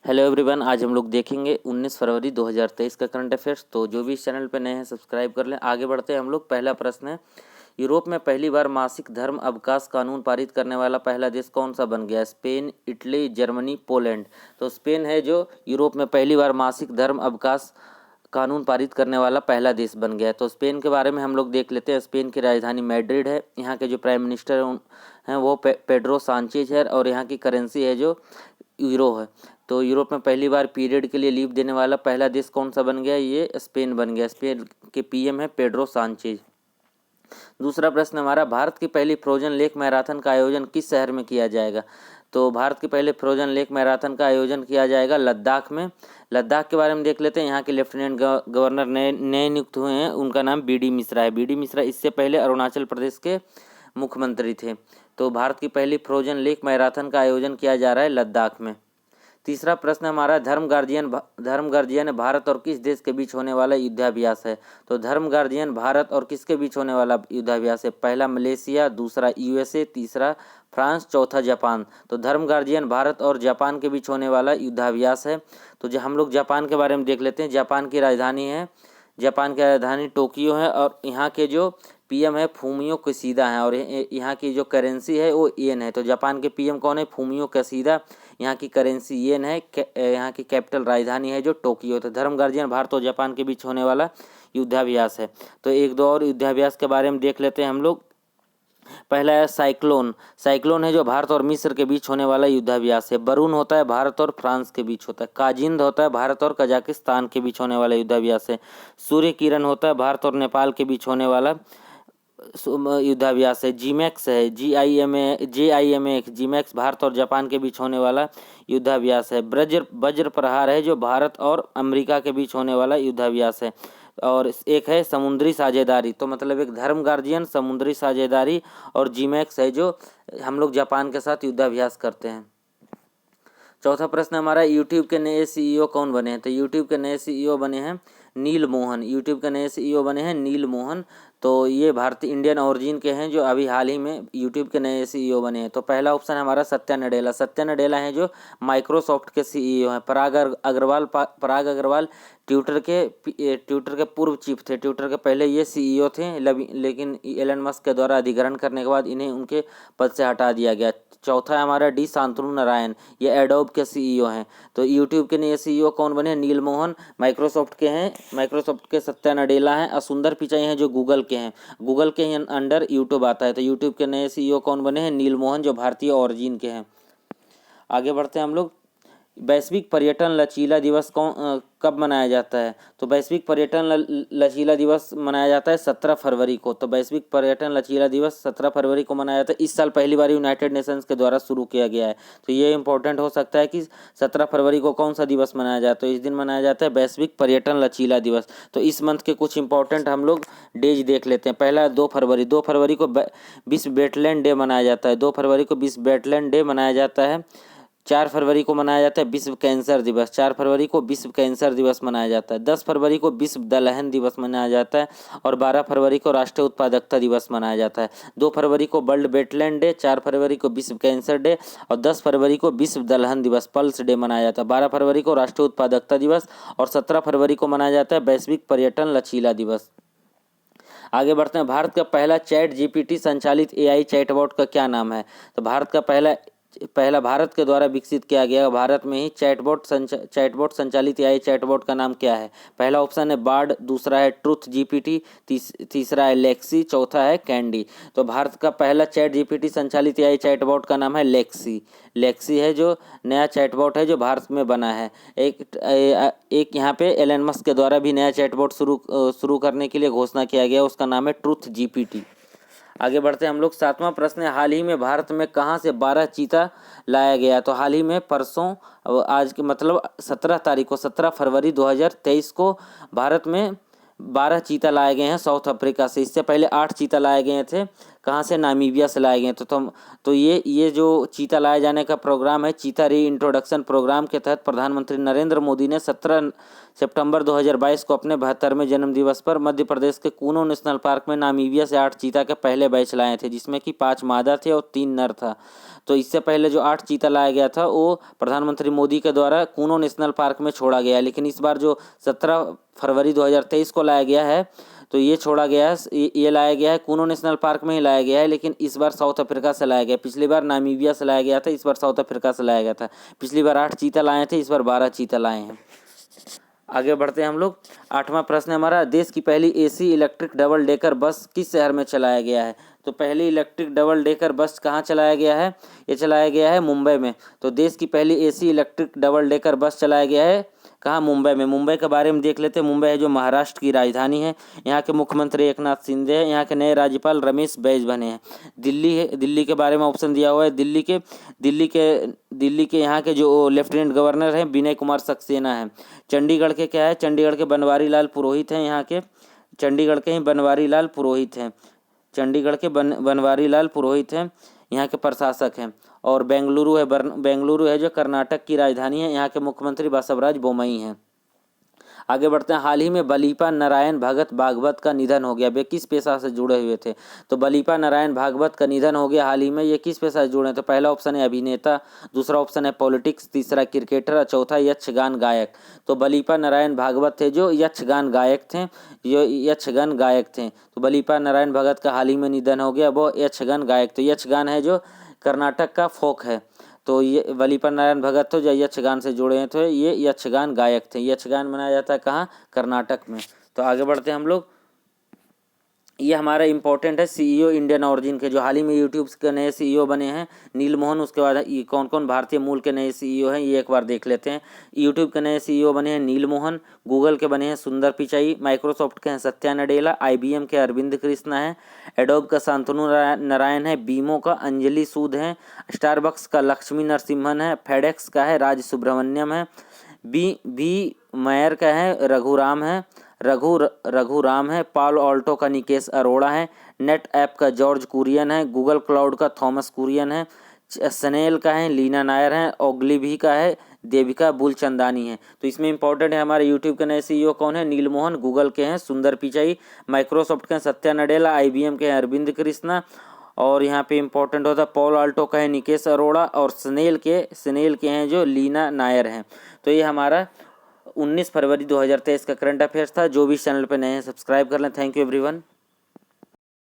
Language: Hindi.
हेलो एवरीवन, आज हम लोग देखेंगे 19 फरवरी 2023 का करंट अफेयर्स। तो जो भी इस चैनल पे नए हैं सब्सक्राइब कर लें। आगे बढ़ते हैं हम लोग। पहला प्रश्न है, यूरोप में पहली बार मासिक धर्म अवकाश कानून पारित करने वाला पहला देश कौन सा बन गया? Spain, Italy, Germany, Poland. तो स्पेन है जो यूरोप में पहली बार मासिक धर्म अवकाश कानून पारित करने वाला पहला देश बन गया है। तो स्पेन के बारे में हम लोग देख लेते हैं। स्पेन की राजधानी मैड्रिड है। यहाँ के जो प्राइम मिनिस्टर हैं वो पेड्रो सांचेज है और यहाँ की करेंसी है जो यूरो है। तो यूरोप में पहली बार पीरियड के लिए लीव देने वाला पहला देश कौन सा बन गया? ये स्पेन बन गया। स्पेन के पीएम है पेड्रो सांचेज। दूसरा प्रश्न हमारा, भारत की पहली फ्रोजन लेक मैराथन का आयोजन किस शहर में किया जाएगा? तो भारत की पहले फ्रोजन लेक मैराथन का आयोजन किया जाएगा लद्दाख में। लद्दाख के बारे में देख लेते हैं। यहाँ के लेफ्टिनेंट गवर्नर नए नियुक्त हुए हैं, उनका नाम बीडी मिश्रा है। बीडी मिश्रा इससे पहले अरुणाचल प्रदेश के मुख्यमंत्री थे। तो भारत की पहली फ्रोजन लेक मैराथन का आयोजन किया जा रहा है लद्दाख में। तीसरा प्रश्न हमारा, धर्म गार्जियन भारत और किस देश के बीच होने वाला युद्धाभ्यास है? तो धर्म गार्जियन भारत और किसके बीच होने वाला युद्धाभ्यास है? पहला मलेशिया, दूसरा यूएसए, तीसरा फ्रांस, चौथा जापान। तो धर्म गार्जियन भारत और जापान के बीच होने वाला युद्धाभ्यास है। तो जो हम लोग जापान के बारे में देख लेते हैं। जापान की राजधानी टोक्यो है और यहाँ के जो पीएम है फूमियो किशिदा है और यहाँ की जो करेंसी है वो येन है। तो जापान के पीएम कौन है? Fumio Kishida. यहाँ की करेंसी येन है। यहाँ की कैपिटल राजधानी है जो टोक्यो। तो धर्म गार्जियन भारत और जापान के बीच होने वाला युद्धाभ्यास है। तो एक दो और युद्धाभ्यास के बारे में देख लेते हैं हम लोग। पहला है साइक्लोन है जो भारत और मिस्र के बीच होने वाला युद्धाभ्यास है। बरून होता है भारत और फ्रांस के बीच होता है। काजिंद होता है भारत और कजाकिस्तान के बीच होने वाला युद्धाभ्यास है। सूर्य किरण होता है भारत और नेपाल के बीच होने वाला युद्धाभ्यास है। जीमैक्स है JIMAX जीमैक्स भारत और जापान के बीच होने वाला युद्धाभ्यास है। वज्र प्रहार है जो भारत और अमेरिका के बीच होने वाला युद्धाभ्यास है। और एक है समुद्री साझेदारी। तो मतलब एक धर्म गार्जियन, समुद्री साझेदारी और जीमैक्स है जो हम लोग जापान के साथ युद्धाभ्यास करते हैं। चौथा प्रश्न हमारा, यूट्यूब के नए CEO कौन बने हैं? तो यूट्यूब के नए CEO बने हैं नील मोहन। तो ये भारतीय इंडियन ओरिजिन के हैं जो अभी हाल ही में यूट्यूब के नए CEO बने हैं। तो पहला ऑप्शन हमारा सत्या नडेला हैं जो माइक्रोसॉफ्ट के CEO हैं। पराग अग्रवाल ट्विटर के पूर्व चीफ थे। ट्विटर के पहले ये CEO थे, लेकिन एलन मस्क के द्वारा अधिग्रहण करने के बाद इन्हें उनके पद से हटा दिया गया। चौथा है हमारा डी शांतनु नारायण, ये एडोब के CEO हैं। तो यूट्यूब के नए CEO कौन बने? नील मोहन। माइक्रोसॉफ्ट के सत्या नडेला हैं। और सुंदर पिचाई हैं जो गूगल के हैं। गूगल के ही अंडर यूट्यूब आता है। तो यूट्यूब के नए CEO कौन बने हैं? नील मोहन, जो भारतीय ऑरिजिन के हैं। आगे बढ़ते हैं हम लोग। वैश्विक पर्यटन लचीला दिवस कब मनाया जाता है? तो वैश्विक पर्यटन लचीला दिवस मनाया जाता है 17 फरवरी को। तो वैश्विक पर्यटन लचीला दिवस 17 फरवरी को मनाया जाता है। इस साल पहली बार यूनाइटेड नेशंस के द्वारा शुरू किया गया है। तो ये इंपॉर्टेंट हो सकता है कि 17 फरवरी को कौन सा दिवस मनाया जाता है? तो इस दिन मनाया जाता है वैश्विक पर्यटन लचीला दिवस। तो इस मंथ के कुछ इंपॉर्टेंट हम लोग डेज देख लेते हैं। पहला 2 फरवरी को विश्व वेटलैंड डे मनाया जाता है। 2 फरवरी को विश्व वेटलैंड डे मनाया जाता है। 4 फरवरी को मनाया जाता है विश्व कैंसर दिवस। 4 फरवरी को विश्व कैंसर दिवस मनाया जाता है। 10 फरवरी को विश्व दलहन दिवस मनाया जाता है। और 12 फरवरी को राष्ट्रीय उत्पादकता दिवस मनाया जाता है। 2 फरवरी को वर्ल्ड वेटलैंड डे, 4 फरवरी को विश्व कैंसर डे और 10 फरवरी को विश्व दलहन दिवस पल्स डे मनाया जाता है। 12 फरवरी को राष्ट्रीय उत्पादकता दिवस और 17 फरवरी को मनाया जाता है वैश्विक पर्यटन लचीला दिवस। आगे बढ़ते हैं। भारत का पहला चैट GPT संचालित AI चैटबॉट का क्या नाम है? तो भारत का भारत के द्वारा विकसित किया गया भारत में ही चैटबॉट संचालित AI चैटबॉट का नाम क्या है? पहला ऑप्शन है बार्ड, दूसरा है ट्रुथ GPT, तीसरा है लेक्सी, चौथा है कैंडी। तो भारत का पहला चैट GPT संचालित AI चैटबॉट का नाम है लेक्सी है जो नया चैटबॉट है जो भारत में बना है। एक यहाँ पे एलन मस्क के द्वारा भी नया चैटबॉट शुरू करने के लिए घोषणा किया गया, उसका नाम है ट्रुथ GPT। आगे बढ़ते हैं हम लोग। 7वां प्रश्न है, हाल ही में भारत में कहाँ से 12 चीता लाया गया? तो हाल ही में परसों, आज के मतलब 17 फरवरी 2023 को भारत में 12 चीता लाए गए हैं साउथ अफ्रीका से। इससे पहले 8 चीता लाए गए थे कहाँ से, नामीबिया से लाए गए हैं। तो ये जो चीता लाए जाने का प्रोग्राम है, चीता री इंट्रोडक्शन प्रोग्राम के तहत प्रधानमंत्री नरेंद्र मोदी ने 17 सितंबर 2022 को अपने 72वें जन्मदिवस पर मध्य प्रदेश के कूनो नेशनल पार्क में नामीबिया से 8 चीता के पहले बैच लाए थे, जिसमें कि 5 मादा थे और 3 नर था। तो इससे पहले जो 8 चीता लाया गया था वो प्रधानमंत्री मोदी के द्वारा कूनो नेशनल पार्क में छोड़ा गया है, लेकिन इस बार जो 17 फरवरी 2023 को लाया गया है, तो ये छोड़ा गया है, ये लाया गया है कूनो नेशनल पार्क में ही लाया गया है, लेकिन इस बार साउथ अफ्रीका से लाया गया। पिछली बार नामीबिया से लाया गया था, इस बार साउथ अफ्रीका से लाया गया था। पिछली बार 8 चीता लाए थे, इस बार 12 चीता लाए हैं। आगे बढ़ते हैं हम लोग। 8वां प्रश्न है हमारा, देश की पहली AC electric double decker bus किस शहर में चलाया गया है। तो पहली इलेक्ट्रिक डबल डेकर बस कहाँ चलाया गया है, ये चलाया गया है मुंबई में। तो देश की पहली AC electric double decker bus चलाया गया है कहाँ, मुंबई में। मुंबई के बारे में देख लेते हैं। मुंबई है जो महाराष्ट्र की राजधानी है। यहाँ के मुख्यमंत्री एकनाथ शिंदे हैं। यहाँ के नए राज्यपाल रमेश बैस बने हैं। दिल्ली है, दिल्ली के बारे में ऑप्शन दिया हुआ है। दिल्ली के यहाँ के जो लेफ्टिनेंट गवर्नर हैं विनय कुमार सक्सेना है। चंडीगढ़ के क्या है, चंडीगढ़ के बनवारी लाल पुरोहित हैं। यहाँ के चंडीगढ़ के ही बनवारी लाल पुरोहित हैं। चंडीगढ़ के बनवारी लाल पुरोहित हैं, यहाँ के प्रशासक हैं। और बेंगलुरु है जो कर्नाटक की राजधानी है। यहाँ के मुख्यमंत्री बसवराज बोम्मई हैं। आगे बढ़ते हैं। हाल ही में बलीपा नारायण भगत भागवत का निधन हो गया। वे किस पेशा से जुड़े हुए थे। तो बलीपा नारायण भागवत का निधन हो गया हाल ही में। ये किस पेशा से जुड़े हैं। तो पहला ऑप्शन है अभिनेता, दूसरा ऑप्शन है पॉलिटिक्स, तीसरा क्रिकेटर और चौथा यक्षगान गायक। तो बलीपा नारायण भागवत थे जो यक्षगान गायक थे, तो बलीपा नारायण भगत का हाल ही में निधन हो गया, वो यक्षगान गायक। तो यक्षगान है जो कर्नाटक का फोक है। तो ये बलीपा नारायण भगत तो जो यक्षगान से जुड़े हैं, तो ये यक्षगान गायक थे। यक्षगान मनाया जाता है कहाँ, कर्नाटक में। तो आगे बढ़ते हैं हम लोग। ये हमारा इंपॉर्टेंट है सीईओ इंडियन ऑरिजिन के, जो हाल ही में यूट्यूब के नए सीईओ बने हैं, नील मोहन। उसके बाद कौन कौन भारतीय मूल के नए सीईओ हैं, ये एक बार देख लेते हैं। यूट्यूब के नए सीईओ बने हैं नील मोहन, गूगल के बने हैं सुंदर पिचाई, माइक्रोसॉफ्ट के हैं सत्या नडेला, IBM के अरविंद कृष्णा है, एडोब का शांतनु नारायण है, बीमो का अंजलि सूद है, स्टारबक्स का लक्ष्मी नरसिम्हन है, फेडेक्स का है राज सुब्रमण्यम है, बी मेयर का है रघुराम है, पाल ऑल्टो का निकेश अरोड़ा है, नेट ऐप का जॉर्ज कुरियन है, गूगल क्लाउड का थॉमस कुरियन है, स्नेल का है लीना नायर है, ओग्लिवी का है देविका बुलचंदानी है। तो इसमें इंपॉर्टेंट है हमारे यूट्यूब के नए सीईओ कौन है, नील मोहन, गूगल के हैं सुंदर पिचाई, माइक्रोसॉफ्ट के हैं सत्या नडेला, IBM के हैं अरविंद कृष्णा, और यहाँ पे इंपॉर्टेंट होता है पॉल ऑल्टो का है निकेश अरोड़ा, और स्नेल के हैं जो लीना नायर हैं। तो ये हमारा 19 फरवरी 2023 का करंट अफेयर्स था। जो भी इस चैनल पे नए हैं सब्सक्राइब कर लें। Thank you everyone.